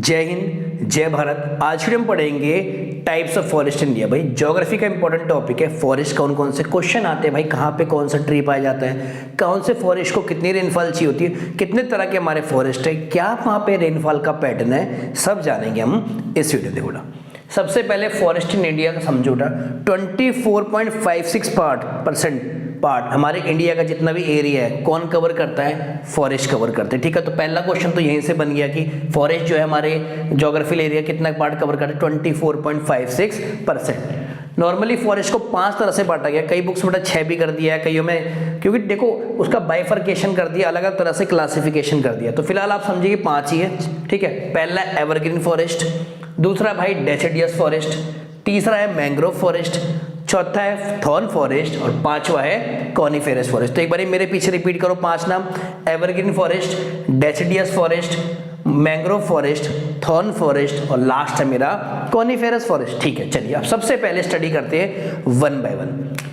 जय हिंद, जय भारत। आज हम पढ़ेंगे टाइप्स ऑफ फॉरेस्ट इंडिया। भाई ज्योग्राफी का इंपॉर्टेंट टॉपिक है। फॉरेस्ट कौन कौन से क्वेश्चन आते हैं भाई, कहाँ पे कौन सा ट्री पाया जाता है, कौन से फॉरेस्ट को कितनी रेनफॉल चाहिए होती है, कितने तरह के हमारे फॉरेस्ट है, क्या वहाँ पे रेनफॉल का पैटर्न है, सब जानेंगे हम इस वीडियो में। बोला सबसे पहले फॉरेस्ट इन इंडिया का समझौता 24.56% पार्ट हमारे इंडिया का जितना भी एरिया है कौन कवर करता है, फॉरेस्ट कवर करते हैं। ठीक है, तो पहला क्वेश्चन तो यहीं से बन गया कि फॉरेस्ट जो है हमारे ज्योग्राफिकल एरिया कितना पार्ट कवर करता है, 24.56%। नॉर्मली फॉरेस्ट को 5 तरह से बांटा गया, कई बुक्स में 6 भी कर दिया है, कईयों में, क्योंकि देखो उसका बाइफर्केशन कर दिया, अलग अलग तरह से क्लासिफिकेशन कर दिया। तो फिलहाल आप समझिए 5 ही है। ठीक है, पहला एवरग्रीन फॉरेस्ट, दूसरा भाई डेसिडियस फॉरेस्ट, तीसरा है मैंग्रोव फॉरेस्ट, चौथा है थॉर्न फॉरेस्ट और पांचवा है कॉनिफेरस फॉरेस्ट। तो एक बार मेरे पीछे रिपीट करो 5 नाम, evergreen forest, deciduous forest, mangrove forest, thorn forest और लास्ट है मेरा कॉनिफेरस फॉरेस्ट। ठीक है, चलिए अब सबसे पहले स्टडी करते हैं 1 बाय 1।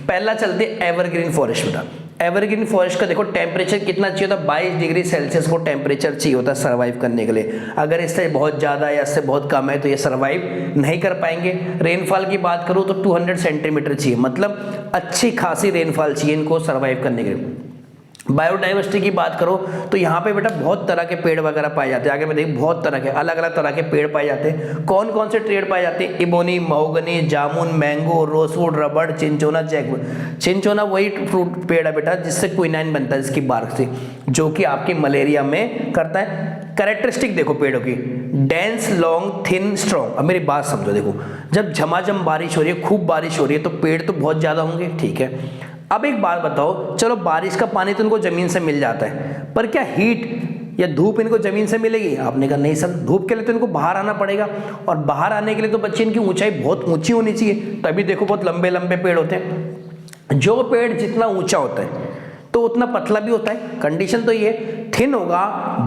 पहला चलते हैं एवरग्रीन फॉरेस्ट बेटा। एवरग्रीन फॉरेस्ट का देखो टेम्परेचर कितना चाहिए होता है, 22 डिग्री सेल्सियस को टेम्परेचर चाहिए होता है सर्वाइव करने के लिए। अगर इससे बहुत ज़्यादा या इससे बहुत कम है तो ये सर्वाइव नहीं कर पाएंगे। रेनफॉल की बात करूँ तो 200 सेंटीमीटर चाहिए, मतलब अच्छी खासी रेनफॉल चाहिए इनको सर्वाइव करने के लिए। बायोडाइवर्सिटी की बात करो तो यहाँ पे बेटा बहुत तरह के पेड़ वगैरह पाए जाते हैं। आगे मैं देखिए बहुत तरह के अलग अलग तरह के पेड़ पाए जाते हैं। कौन कौन से पेड़ पाए जाते हैं, इबोनी, महोगनी, जामुन, मैंगो, रोजवुड, रबड़, चिंचोना, जैकवुड। चिंचोना वही फ्रूट पेड़ है बेटा जिससे क्विनाइन बनता है इसकी बार्क से, जो कि आपकी मलेरिया में करता है। कैरेक्टरिस्टिक देखो पेड़ों की, डेंस, लॉन्ग, थिन, स्ट्रॉन्ग। अब मेरी बात समझो, देखो जब झमाझम बारिश हो रही है, खूब बारिश हो रही है तो पेड़ तो बहुत ज्यादा होंगे। ठीक है, अब एक बात बताओ, चलो बारिश का पानी तो इनको जमीन से मिल जाता है, पर क्या हीट या धूप इनको जमीन से मिलेगी? आपने कहा नहीं सर, धूप के लिए तो इनको बाहर आना पड़ेगा, और बाहर आने के लिए तो बच्चे इनकी ऊंचाई बहुत ऊंची होनी चाहिए। तभी देखो बहुत लंबे लंबे पेड़ होते हैं। जो पेड़ जितना ऊंचा होता है तो उतना पतला भी होता है। कंडीशन तो ये थिन होगा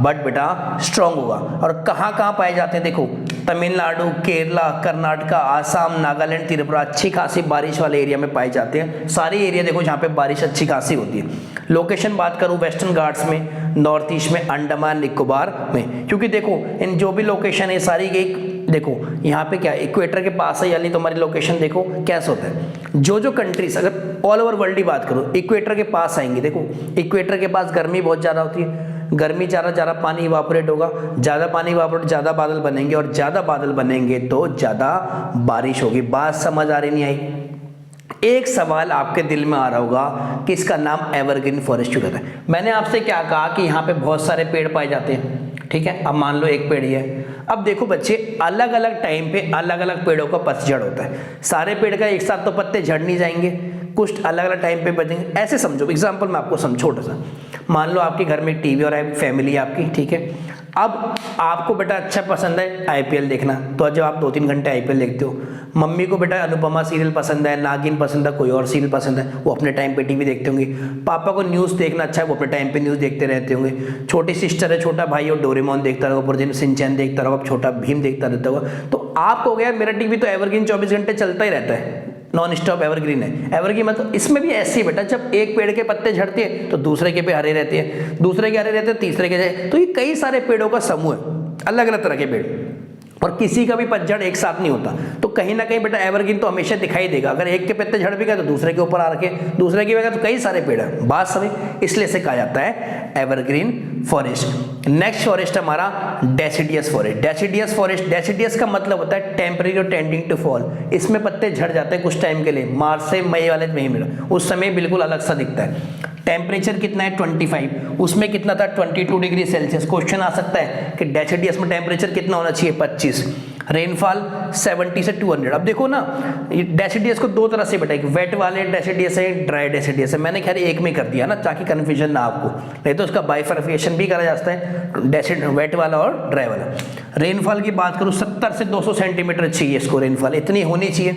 बट बेटा स्ट्रांग होगा। और कहाँ कहाँ पाए जाते हैं, देखो तमिलनाडु, केरला, कर्नाटका, आसाम, नागालैंड, त्रिपुरा, अच्छी खासी बारिश वाले एरिया में पाए जाते हैं। सारे एरिया देखो जहाँ पे बारिश अच्छी खासी होती है। लोकेशन बात करूँ वेस्टर्न घाट्स में, नॉर्थ ईस्ट में, अंडमान निकोबार में, क्योंकि देखो इन जो भी लोकेशन है सारी एक देखो यहाँ पे क्या इक्वेटर के पास है, यानी तुम्हारी लोकेशन देखो कैसे होता है। जो कंट्रीज अगर ऑल ओवर वर्ल्ड की बात करो इक्वेटर के पास आएंगे, देखो इक्वेटर के पास गर्मी बहुत ज़्यादा होती है, गर्मी ज़्यादा पानी इवापोरेट होगा, ज़्यादा पानी इवापोरेट ज़्यादा बादल बनेंगे, और ज़्यादा बादल बनेंगे तो ज़्यादा बारिश होगी। बात समझ आ रही नहीं आई? एक सवाल आपके दिल में आ रहा होगा कि इसका नाम एवरग्रीन फॉरेस्ट क्यों कहता है। मैंने आपसे क्या कहा कि यहाँ पे बहुत सारे पेड़ पाए जाते हैं। ठीक है, अब मान लो एक पेड़ ही है। अब देखो बच्चे अलग अलग टाइम पे अलग अलग पेड़ों का पतझड़ होता है। सारे पेड़ का एक साथ तो पत्ते झड़ नहीं जाएंगे, कुछ अलग अलग टाइम पे बचेंगे। ऐसे समझो, एग्जाम्पल मैं आपको समझो छोटा सा। मान लो आपके घर में टीवी और फैमिली है आपकी। ठीक है, अब आपको बेटा अच्छा पसंद है आईपीएल देखना, तो जब आप 2-3 घंटे आईपीएल देखते हो, मम्मी को बेटा अनुपमा सीरियल पसंद है, नागिन पसंद है, कोई और सीरियल पसंद है, वो अपने टाइम पे टीवी देखते होंगे। पापा को न्यूज़ देखना अच्छा है, वो अपने टाइम पे न्यूज़ देखते रहते होंगे। छोटी सिस्टर है, छोटा भाई हो, डोरेमोन देखता रहोगा, पूरे दिन सिंचैन देखता रहोगा, छोटा भीम देखता रहता होगा। तो आपको हो गया मेरा टीवी तो एवरग्रीन 24 घंटे चलता ही रहता है, नॉन स्टॉप एवरग्रीन है। एवरग्रीन मतलब इसमें भी ऐसी है बेटा, जब एक पेड़ के पत्ते झड़ते हैं तो दूसरे के पे हरे रहते हैं, दूसरे के हरे रहते हैं, तीसरे के, तो ये कई सारे पेड़ों का समूह है, अलग अलग तरह के पेड़, और किसी का भी पतझड़ एक साथ नहीं होता। तो कहीं ना कहीं बेटा एवरग्रीन तो हमेशा दिखाई देगा। अगर एक के पत्ते झड़ भी गए तो दूसरे के ऊपर आ रखे, दूसरे की वजह तो कई सारे पेड़ है। बात समझ, इसलिए से कहा जाता है एवरग्रीन फॉरेस्ट। नेक्स्ट फॉरेस्ट हमारा डेसिडियस फॉरेस्ट। डेसिडियस का मतलब होता है टेम्परेरी और टेंडिंग टू फॉल। इसमें पत्ते झड़ जाते हैं कुछ टाइम के लिए, मार्च से मई वाले महीने, उस समय बिल्कुल अलग सा दिखता है। टेम्परेचर कितना है 25, उसमें कितना था 22 डिग्री सेल्सियस। क्वेश्चन आ सकता है कि डेसिडियस में टेम्परेचर कितना होना चाहिए 25, रेनफॉल 70 से 200। अब देखो ना डेसिडियस को 2 तरह से बेटा, एक वेट वाले डेसिडियस है, ड्राई डेसिडियस है। मैंने खैर एक में कर दिया ना ताकि कंफ्यूजन ना आपको, नहीं तो उसका बाइफर्केशन भी करा जाता है, वेट वाला और ड्राई वाला। रेनफॉल की बात करूँ 70 से 200 सेंटीमीटर चाहिए इसको, रेनफॉल इतनी होनी चाहिए।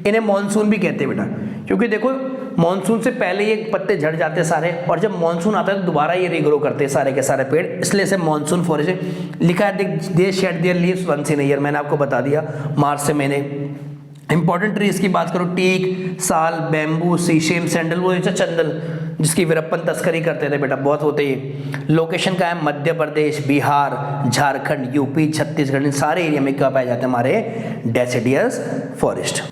इन्हें मानसून भी कहते हैं बेटा, क्योंकि देखो मानसून से पहले ये पत्ते झड़ जाते हैं सारे, और जब मानसून आता है तो दोबारा ये रीग्रो करते हैं सारे के सारे पेड़, इसलिए से मानसून फॉरेस्ट लिखा है। They shed their leaves once in a year, मैंने आपको बता दिया मार्च से महीने। इंपॉर्टेंट ट्रीज की बात करो टीक, साल, बैम्बू, सीशेम, सैंडलवुड, चंदन। जिसकी वीरप्पन तस्करी करते थे बेटा, बहुत होते ही। लोकेशन का है मध्य प्रदेश, बिहार, झारखंड, यूपी, छत्तीसगढ़, इन सारे एरिया में क्या पाए जाते हैं हमारे डेसिडियस फॉरेस्ट।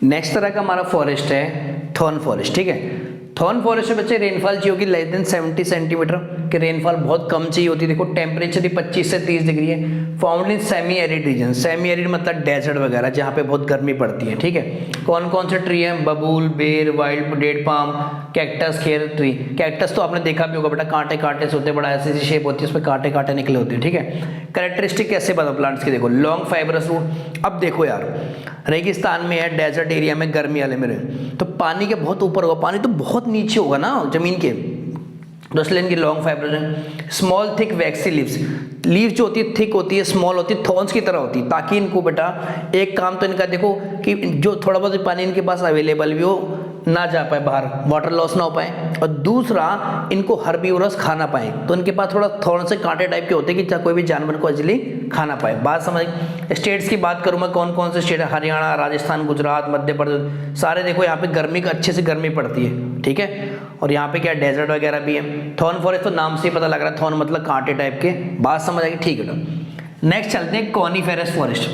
नेक्स्ट तरह का हमारा फॉरेस्ट है थॉर्न फॉरेस्ट, ठीक है। थॉर्न फॉरेस्ट में बच्चे रेनफॉल चाहिए होगी लेस देन 70 सेंटीमीटर की रेनफॉल बहुत कम चाहिए होती है। देखो टेम्परेचर ही 25 से 30 डिग्री है। Found in semi arid region, semi arid मतलब डेजर्ट वगैरह जहाँ पे बहुत गर्मी पड़ती है, ठीक है। कौन कौन से ट्री है? Babul, ber, wild date palm, cactus, khair tree. Cactus तो आपने देखा भी होगा बेटा, कांटे कांटे से होते, बड़ा ऐसी शेप होती है, उसमें कांटे कांटे निकले होते हैं, ठीक है। कैरेक्टरिस्टिक कैसे बता प्लांट्स की? देखो लॉन्ग फाइबरस रूट। अब देखो यार, रेगिस्तान में है, डेजर्ट एरिया में, गर्मी वाले में रहे तो पानी के बहुत ऊपर होगा, पानी तो बहुत नीचे होगा ना जमीन के, तो इसलिए इनकी लॉन्ग फाइबर है। स्मॉल थिक वैक्सी लीव्स, लीव जो होती है थिक होती है, स्मॉल होती है, थॉर्न्स की तरह होती है, ताकि इनको बेटा एक काम तो इनका देखो कि जो थोड़ा बहुत पानी इनके पास अवेलेबल भी हो, ना जा पाए बाहर, वाटर लॉस ना हो पाए, और दूसरा इनको हर्बीवोरस खाना पाए, तो इनके पास थोड़ा थॉर्न से कांटे टाइप के होते हैं कि कोई भी जानवर को इजीली खाना पाए। बात समझ। स्टेट्स की बात करूँ मैं, कौन कौन से स्टेट है? हरियाणा, राजस्थान, गुजरात, मध्य प्रदेश, सारे देखो यहाँ पे गर्मी का अच्छे से गर्मी पड़ती है, ठीक है। और यहाँ पे क्या डेजर्ट वगैरह भी है। थॉर्न फॉरेस्ट तो नाम से ही पता लग रहा है, थॉर्न मतलब कांटे टाइप के। बात समझ आएगी, ठीक है। नेक्स्ट चलते हैं कॉनिफेरस फॉरेस्ट।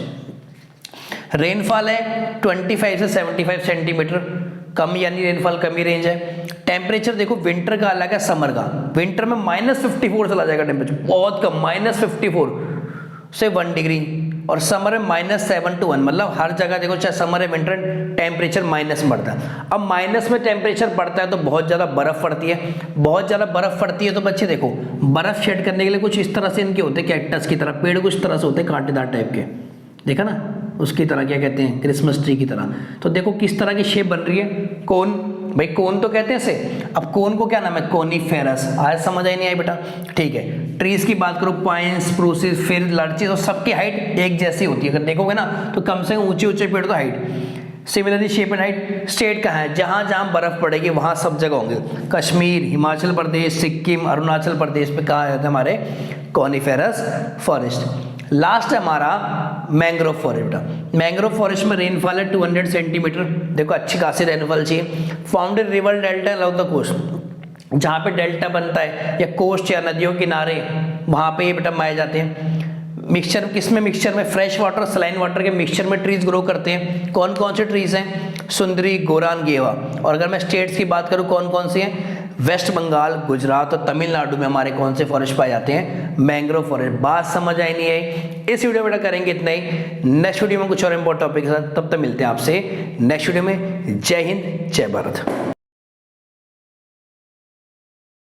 रेनफॉल है 25 से 75 सेंटीमीटर, कम यानी रेनफॉल कमी रेंज है। टेम्परेचर देखो विंटर का अलग है, समर का। विंटर में -54 चला जाएगा टेम्परेचर, बहुत कम, -54 से 1 डिग्री, और समर में -7 to 1, मतलब हर जगह देखो चाहे समर है विंटर टेम्परेचर माइनस में बढ़ता है। अब माइनस में टेम्परेचर बढ़ता है तो बहुत ज़्यादा बर्फ़ पड़ती है, बहुत ज़्यादा बर्फ़ पड़ती है तो बच्चे देखो बर्फ़ शेड करने के लिए कुछ इस तरह से इनके होते हैं, कैक्टस की तरह पेड़ कुछ तरह से होते हैं कांटेदार टाइप के, देखा ना, उसकी तरह, क्या कहते हैं, क्रिसमस ट्री की तरह। तो देखो किस तरह की शेप बन रही है, कोन, भाई कोन तो कहते हैं इसे। अब कोन को क्या नाम है? कोनिफेरस। आज समझ आई नहीं आई बेटा, ठीक है। ट्रीज की बात करो, पाइन, स्प्रूसेस, फिर लर्चिस, और सबकी हाइट एक जैसी होती है। अगर देखोगे ना तो कम से कम ऊंचे ऊंचे पेड़ तो height similarly shape and height. State कहाँ है? जहाँ जहाँ बर्फ पड़ेगी वहाँ सब जगह होंगे, कश्मीर, हिमाचल प्रदेश, सिक्किम, अरुणाचल प्रदेश पे कहा जाता है हमारे कॉनिफेरस फॉरेस्ट। लास्ट है हमारा मैंग्रोव फॉरेस्ट। मैंग्रोव फॉरेस्ट में रेनफॉल है 200 सेंटीमीटर, देखो अच्छी खासी रेनफॉल चाहिए। Found in river delta along the coast, जहाँ पे डेल्टा बनता है या कोस्ट या नदियों के किनारे, वहाँ पे ये बेटा पाए जाते हैं। मिक्सचर किसमें? मिक्सचर में फ्रेश वाटर सलाइन वाटर के मिक्सचर में ट्रीज ग्रो करते हैं। कौन कौन से ट्रीज हैं? सुंदरी, गोरान, गेवा। और अगर मैं स्टेट्स की बात करूँ कौन कौन सी हैं? वेस्ट बंगाल, गुजरात और तमिलनाडु में हमारे कौन से फॉरेस्ट पाए जाते हैं? Mangrove forest. बात समझ आई नहीं आई? इस वीडियो में करेंगे इतना ही। नेक्स्ट वीडियो में कुछ और इंपॉर्टेंट टॉपिक के साथ, तब तक मिलते हैं आपसे नेक्स्ट वीडियो में। जय हिंद, जय भारत।